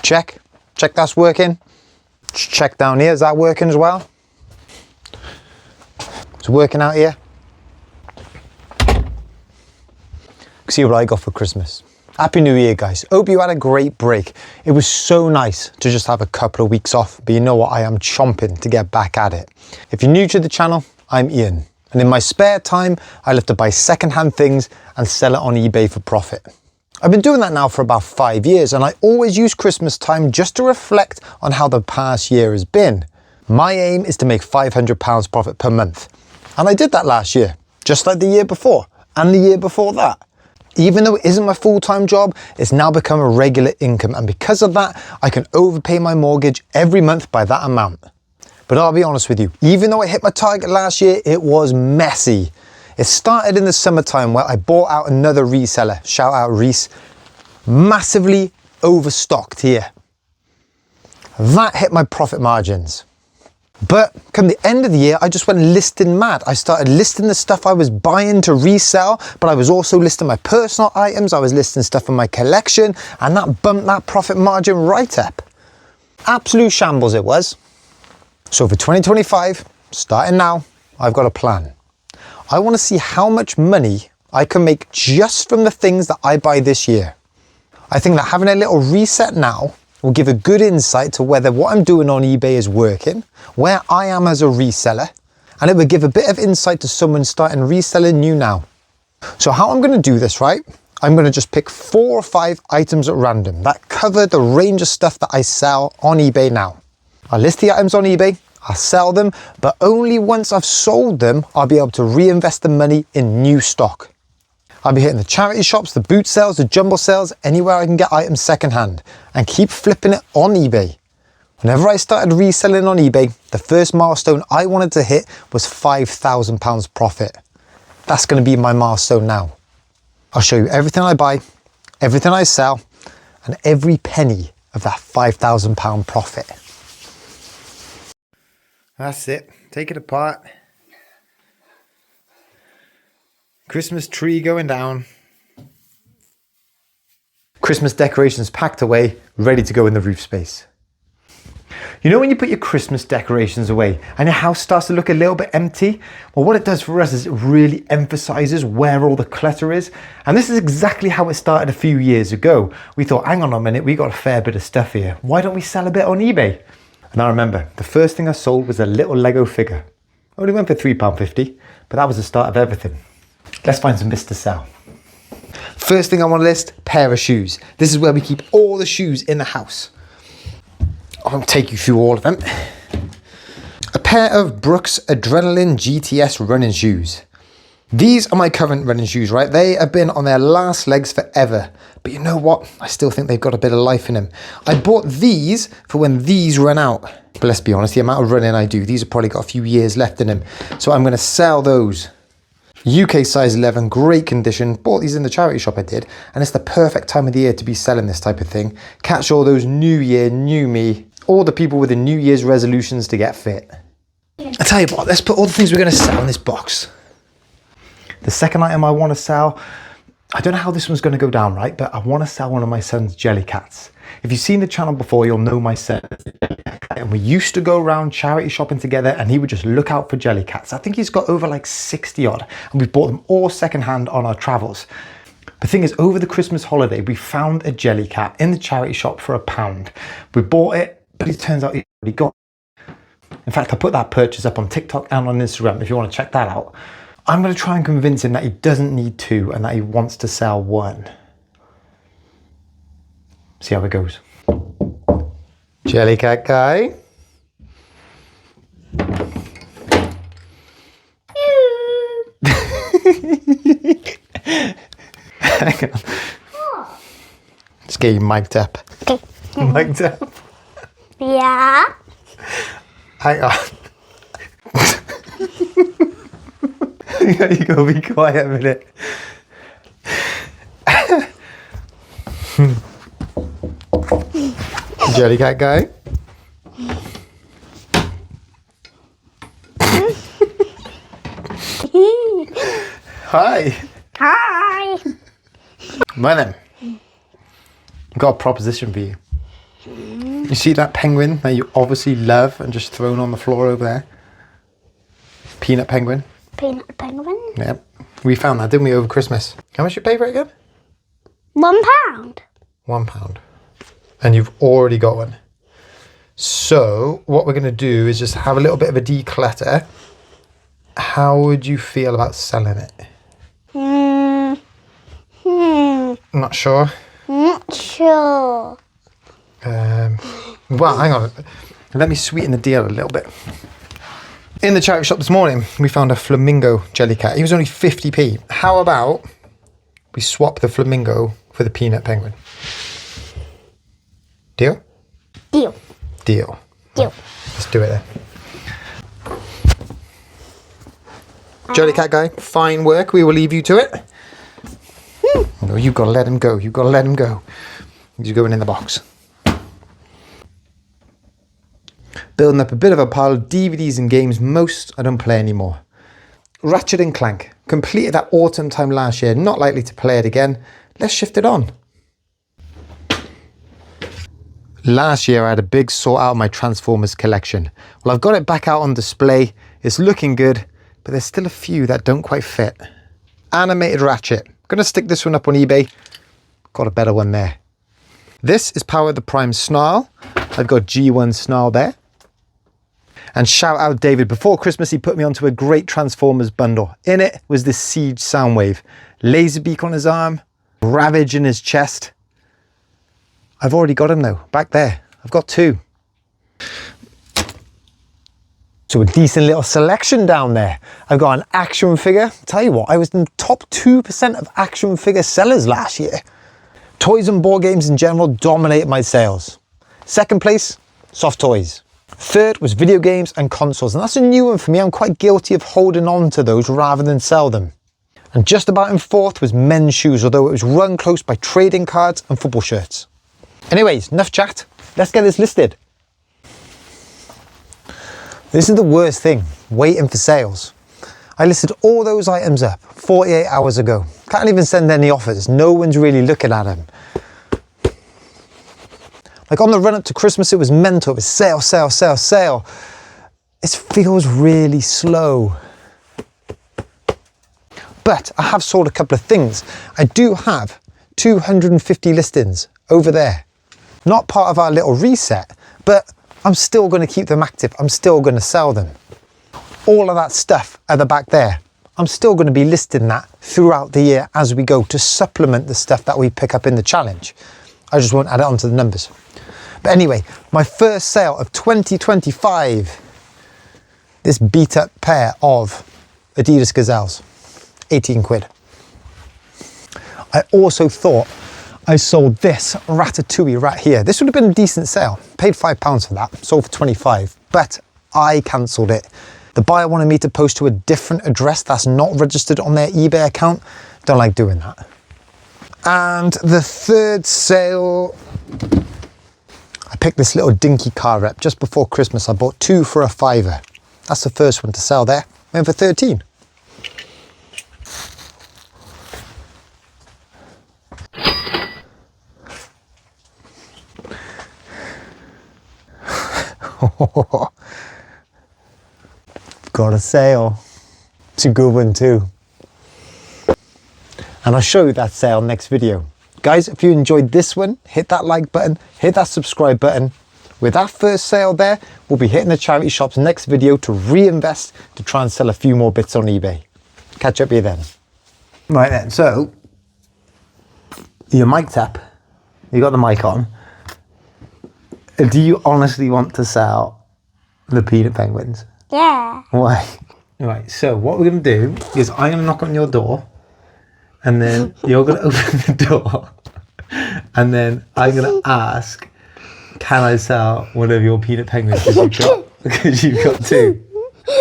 Check that's working. Check down here, is that working as well? It's working out here. See what I got for Christmas. Happy New Year, guys. Hope you had a great break. It was so nice to just have a couple of weeks off, but you know what? I am chomping to get back at it. If you're new to the channel, I'm Ian. And in my spare time, I love to buy secondhand things and sell it on eBay for profit. I've been doing that now for about 5 years, and I always use Christmas time just to reflect on how the past year has been. My aim is to make £500 profit per month. And I did that last year, just like the year before and the year before that. Even though it isn't my full-time job, it's now become a regular income, and because of that, I can overpay my mortgage every month by that amount. But I'll be honest with you, even though I hit my target last year, it was messy. It started in the summertime where I bought out another reseller, shout out Reese, massively overstocked here. That hit my profit margins. But come the end of the year, I just went listing mad. I started listing the stuff I was buying to resell, but I was also listing my personal items. I was listing stuff in my collection, and that bumped that profit margin right up. Absolute shambles it was. So for 2025, starting now, I've got a plan. I want to see how much money I can make just from the things that I buy this year. I think that having a little reset now will give a good insight to whether what I'm doing on eBay is working, where I am as a reseller, and it will give a bit of insight to someone starting reselling new now. So how I'm going to do this, right? I'm going to just pick 4 or 5 items at random that cover the range of stuff that I sell on eBay now. I'll list the items on eBay, I'll sell them, but only once I've sold them, I'll be able to reinvest the money in new stock. I'll be hitting the charity shops, the boot sales, the jumble sales, anywhere I can get items secondhand, and keep flipping it on eBay. Whenever I started reselling on eBay, the first milestone I wanted to hit was £5,000 profit. That's going to be my milestone now. I'll show you everything I buy, everything I sell, and every penny of that £5,000 profit. That's it. Take it apart. Christmas tree going down. Christmas decorations packed away, ready to go in the roof space. You know when you put your Christmas decorations away and your house starts to look a little bit empty? Well, what it does for us is it really emphasizes where all the clutter is. And this is exactly how it started a few years ago. We thought, hang on a minute, we got a fair bit of stuff here. Why don't we sell a bit on eBay? And I remember the first thing I sold was a little Lego figure. Only went for £3.50, but that was the start of everything. Let's find some bits to sell. First thing I want to list, pair of shoes. This is where we keep all the shoes in the house. I won't take you through all of them. A pair of Brooks Adrenaline GTS running shoes. These are my current running shoes, right? They have been on their last legs forever. But you know what? I still think they've got a bit of life in them. I bought these for when these run out. But let's be honest, the amount of running I do, these have probably got a few years left in them. So I'm going to sell those. UK size 11, great condition. Bought these in the charity shop I did. And it's the perfect time of the year to be selling this type of thing. Catch all those new year, new me. All the people with the New Year's resolutions to get fit. I tell you what, let's put all the things we're going to sell in this box. The second item I want to sell, I don't know how this one's going to go down, right? But I want to sell one of my son's jelly cats. If you've seen the channel before, you'll know my son. And we used to go around charity shopping together and he would just look out for jelly cats. I think he's got over like 60 odd. And we bought them all secondhand on our travels. The thing is, over the Christmas holiday, we found a jelly cat in the charity shop for £1. We bought it, but it turns out he already got it. In fact, I put that purchase up on TikTok and on Instagram if you want to check that out. I'm going to try and convince him that he doesn't need 2 and that he wants to sell 1. See how it goes. Jelly cat guy. Hang on. Let's get you mic'd up. Okay. Mic'd up? Yeah. Hang on. You gotta be quiet a minute. Jelly cat guy. Hi. Hi. Well then, I've got a proposition for you. You see that penguin that you obviously love and just thrown on the floor over there? Peanut penguin. Peanut penguin. Yep. We found that, didn't we, over Christmas? How much you pay for it again? £1. £1. And you've already got one. So what we're going to do is just have a little bit of a declutter. How would you feel about selling it? Not sure? Not sure. Well, hang on. Let me sweeten the deal a little bit. In the charity shop this morning, we found a flamingo jelly cat. He was only 50p. How about we swap the flamingo for the peanut penguin? Deal? Deal. Deal. Deal. Let's do it then. Jelly cat guy, fine work. We will leave you to it. No, you've got to let him go. You've got to let him go. He's going in the box. Building up a bit of a pile of DVDs and games most I don't play anymore. Ratchet and Clank. Completed that autumn time last year. Not likely to play it again. Let's shift it on. Last year I had a big sort out of my Transformers collection. Well, I've got it back out on display. It's looking good, but there's still a few that don't quite fit. Animated Ratchet. Gonna stick this one up on eBay. Got a better one there. This is Power the Prime Snarl. I've got G1 Snarl there. And shout out David, before Christmas he put me onto a great Transformers bundle. In it was this Siege Soundwave. Laserbeak on his arm, Ravage in his chest. I've already got him though, back there. I've got 2. So a decent little selection down there. I've got an action figure. Tell you what, I was in the top 2% of action figure sellers last year. Toys and board games in general dominated my sales. Second place, soft toys. Third was video games and consoles, and that's a new one for me. I'm quite guilty of holding on to those rather than sell them. And just about in fourth was men's shoes, although it was run close by trading cards and football shirts. Anyways, enough chat. Let's get this listed. This is the worst thing, waiting for sales. I listed all those items up 48 hours ago. Can't even send any offers. No one's really looking at them. Like on the run up to Christmas, it was mental. It was sale, sale, sale, sale. It feels really slow. But I have sold a couple of things. I do have 250 listings over there. Not part of our little reset, but I'm still going to keep them active. I'm still going to sell them. All of that stuff at the back there, I'm still going to be listing that throughout the year as we go to supplement the stuff that we pick up in the challenge. I just won't add it onto the numbers. But anyway, my first sale of 2025, this beat up pair of Adidas Gazelles, 18 quid. I also thought I sold this Ratatouille right here. This would have been a decent sale. Paid £5 for that, sold for 25, but I cancelled it. The buyer wanted me to post to a different address that's not registered on their eBay account. Don't like doing that. And the third sale, I picked this little dinky car rep just before Christmas. I bought 2 for £5. That's the first one to sell there. Went for 13. Got a sale. It's a good one too. And I'll show you that sale next video. Guys, if you enjoyed this one, hit that like button, hit that subscribe button. With that first sale there, we'll be hitting the charity shop's next video to reinvest to try and sell a few more bits on eBay. Catch up with you then. Right then, so you're mic'd up. You got the mic on. Do you honestly want to sell the peanut penguins? Yeah. Why? Right, so what we're going to do is I'm going to knock on your door and then you're going to open the door and then I'm going to ask, can I sell one of your peanut penguins because you've got 2?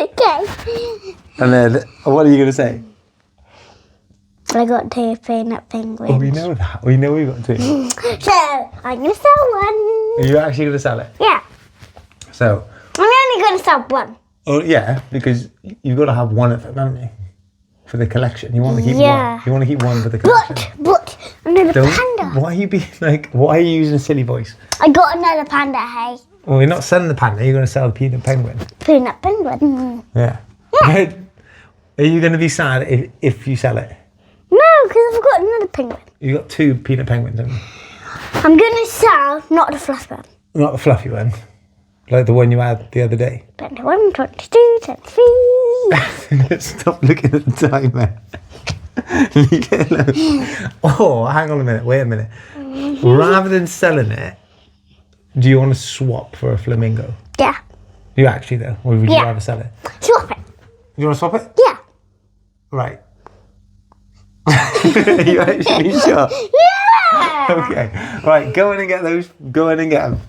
Okay. And then what are you going to say? I got 2 peanut penguins. Oh, we know that. We know we've got 2. So, I'm going to sell one. Are you actually going to sell it? Yeah. So. I'm only going to sell one. Oh, yeah, because you've got to have one of them, haven't you? For the collection. You want to keep one. You want to keep one for the collection. But Another panda. Why are you being like, why are you using a silly voice? I got another panda, hey. Well, you're not selling the panda, you're going to sell the peanut penguin. Peanut penguin. Yeah. Yeah. Are you going to be sad if you sell it? No, because I've got another penguin. You got 2 peanut penguins, haven't you? I'm going to sell, not the fluffy one. Not the fluffy one, like the one you had the other day. 21, 22, 23. Stop looking at the timer. Leave it alone. Oh, hang on a minute. Wait a minute. Rather than selling it, do you want to swap for a flamingo? Yeah. You actually though, or would you rather sell it? Swap it. You want to swap it? Yeah. Right. Are you actually sure? Yeah. Okay. Right. Go in and get those. Go in and get them.